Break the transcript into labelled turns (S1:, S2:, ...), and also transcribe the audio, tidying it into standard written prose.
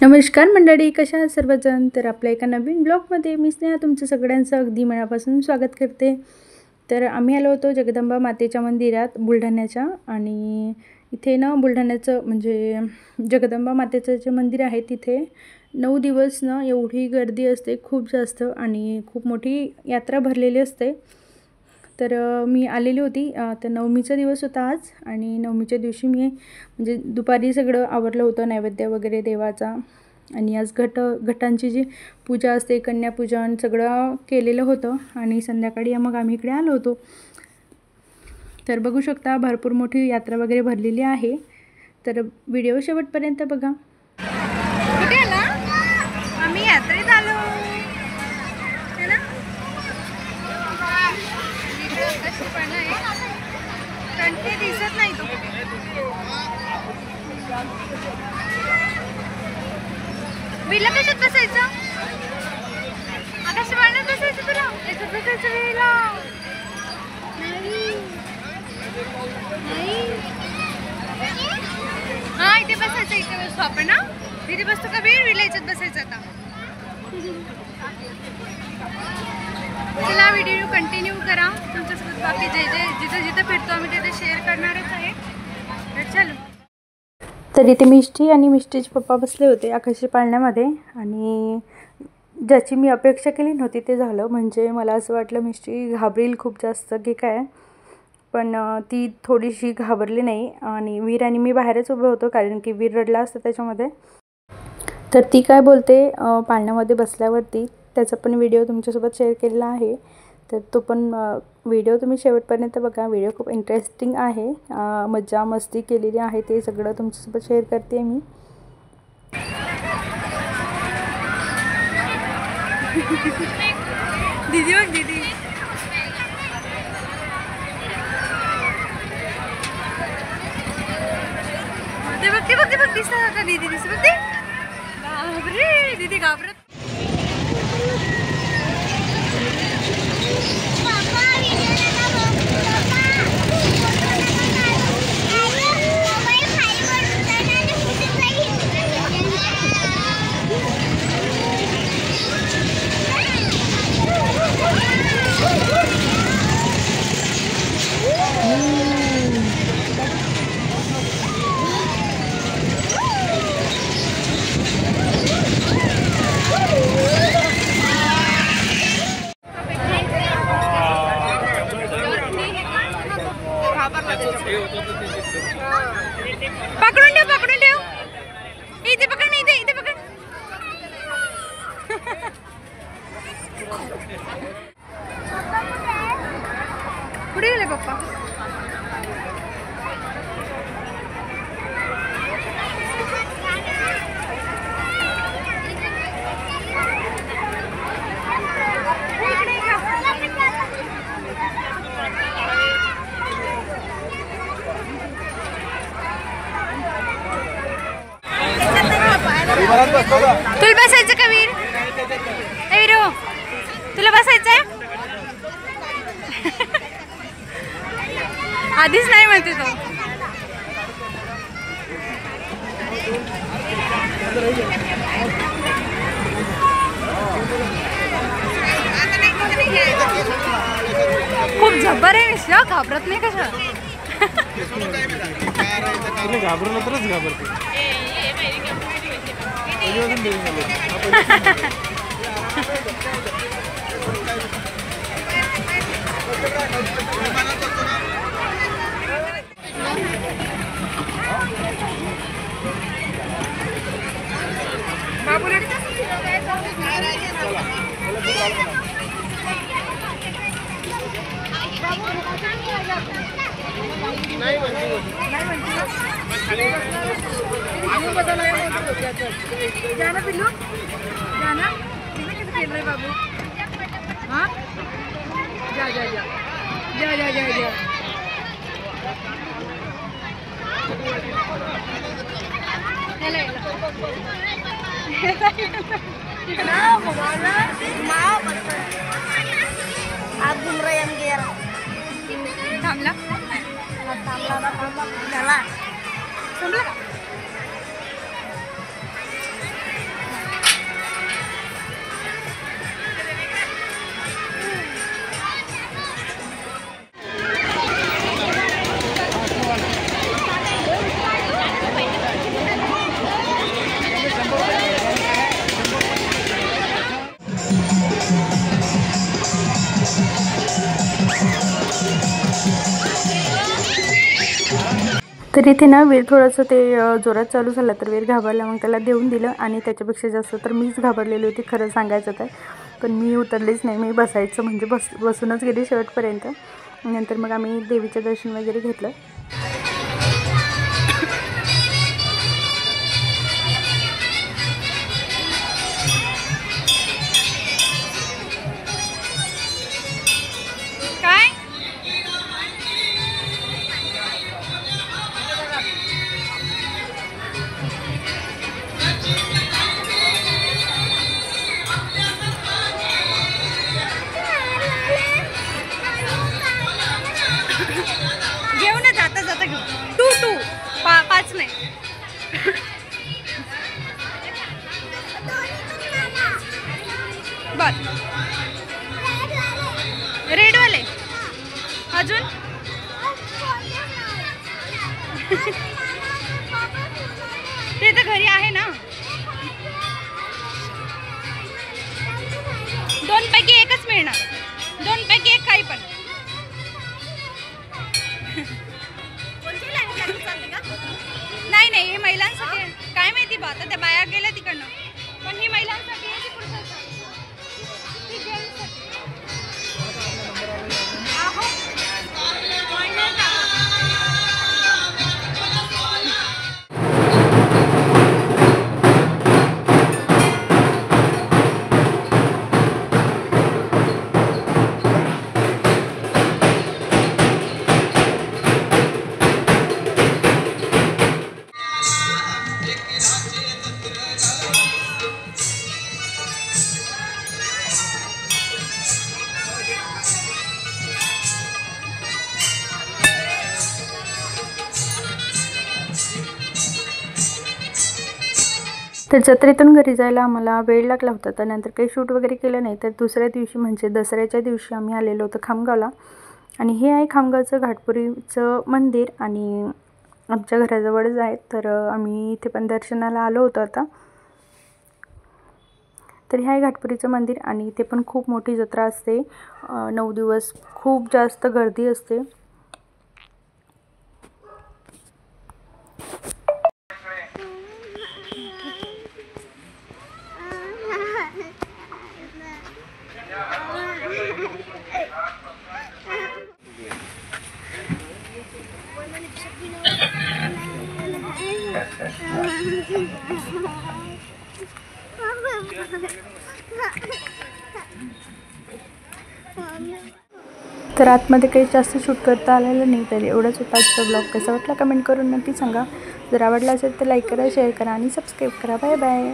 S1: नमस्कार मंडळी, कशा आहात सर्वजण. तर आपल्या एका नवीन ब्लॉगमध्ये मी स्नेहा तुमचं सगळ्यांचं अगदी मनापासून स्वागत करते. तर आम्ही आलो होतो जगदंबा मातेच्या मंदिरात बुलढाण्याच्या, आणि इथे ना बुलढाण्याचं म्हणजे जगदंबा मातेचं जे मंदिर आहे तिथे 9 दिवस ना एवढी गर्दी असते, खूप जास्त, आणि खूप मोठी यात्रा भरलेली असते. तर मी आलेली होती. तर नवमीचा दिवस होता आज, आणि नवमीच्या दिवशी मी म्हणजे दुपारी सगळं आवरलं होतं, नैवेद्य वगैरे देवाचा. आणि आज घटांची जी पूजा असते, कन्यापूजन सगळं केलेलं होतं, आणि संध्याकाळी मग आम्ही इकडे आलो होतो. तर बघू शकता भरपूर मोठी यात्रा वगैरे भरलेली आहे. तर व्हिडिओ शेवटपर्यंत बघा.
S2: कुठे आला? आम्ही यात्रेत आलो है ना. कशी पण आहे, कंटे दिसत नाही तो. विला कशात बसायचं? आकाश पाण्यात बसायचं तुला? याच्यात बसायचं विला? हा इथे बसायचं, इथे बसतो आपण ना. इथे बसतो का वीर? विला याच्यात बसायचं आता. चला व्हिडिओ कंटिन्यू करा. तुमच्यासोबत बाकी जिथं जिथं फिरतो आम्ही तिथे शेअर करणारच आहे. तर चलो.
S1: तर इथे मिष्टी आणि मिष्टीचे पप्पा बसले होते आकाशी पाळण्यामध्ये, आणि ज्याची मी अपेक्षा केली नव्हती ते झालं. म्हणजे मला असं वाटलं मिष्टी घाबरेल खूप जास्त की काय, पण ती थोडीशी घाबरली नाही. आणि वीर आणि मी बाहेरच उभे होतो, कारण की वीर रडला असतं त्याच्यामध्ये. तर ती काय बोलते पाळण्यामध्ये बसल्यावरती, त्याचा पण व्हिडिओ तुमच्यासोबत शेअर केलेला आहे. तर तो पण व्हिडिओ तुम्ही शेवटपर्यंत बघा. व्हिडिओ खूप इंटरेस्टिंग आहे. मज्जा मस्ती केलेली आहे, ते सगळं तुमच्यासोबत शेअर करते मी.
S2: दीदी बघ दीदी. ते बघ दिसत आता दीदी दिसत बघते. बापरे दीदी घाबरत. पकडून ठेव. इथे पकड, इथे पकड. कुठे गेले पप्पा? तुला बसायचं का वीर? वीरो तुला बसायचंय? आधीच नाही म्हणते तो. खूप जबर आहे निश्चय, घाबरत नाही कशा.
S3: घाबरलं तरच घाबरते.
S2: जाना पिल्लू जाना. किती खेळ रे बाबू. हाँ जा जा जा जा जा जा जा.
S4: आप घूम रहे हम गेर
S2: थांबला
S4: थांबला झाला
S2: थांबला.
S1: तर इथे ना वीर थोडंसं ते जोरात चालू झालं तर वीर घाबरला, मग त्याला देऊन दिलं. आणि त्याच्यापेक्षा जास्त तर मीच घाबरलेली होती खरं सांगायचं तर. पण मी उतरलीच नाही, मी बसायचं म्हणजे बसूनच गेली शेवटपर्यंत. नंतर मग आम्ही देवीचं दर्शन वगैरे घेतलं.
S2: काय घेऊ ना, जाता जाता घेऊ. टू पाच नाही. बर, रेडवाले अजून ते तर घरी आहे ना. 2 पैकी एकच मिळणार. 2 पैकी एक काही पण. नाही नाही, हे महिलांसाठी आहे. काय माहिती बा, आता त्या बाया गेल्या तिकडनं. पण ही महिलांसाठी आहे की पुरुषांसाठी? ही जेंट्ससाठी. आहो.
S1: तर जत्रेतून घरी जायला आम्हाला वेळ लागला होता. तर नंतर काही शूट वगैरे केलं नाही. तर दुसऱ्या दिवशी म्हणजे दसऱ्याच्या दिवशी आम्ही आलेलो होतो खामगावला. आणि हे आहे खामगावचं घाटपुरीचं मंदिर आणि आमच्या घराजवळच आहे. तर आम्ही इथे पण दर्शनाला आलो होतो आता. तर हे आहे घाटपुरीचं मंदिर आणि इथे पण खूप मोठी जत्रा असते. 9 दिवस खूप जास्त गर्दी असते. तर आतमध्ये काही जास्त शूट करता आलेलं नाही. तर एवढंच होता आजचा ब्लॉग. कसा वाटला कमेंट करून नक्की सांगा. जर आवडला असेल तर लाईक करा, शेअर करा आणि सबस्क्राईब करा. Bye bye.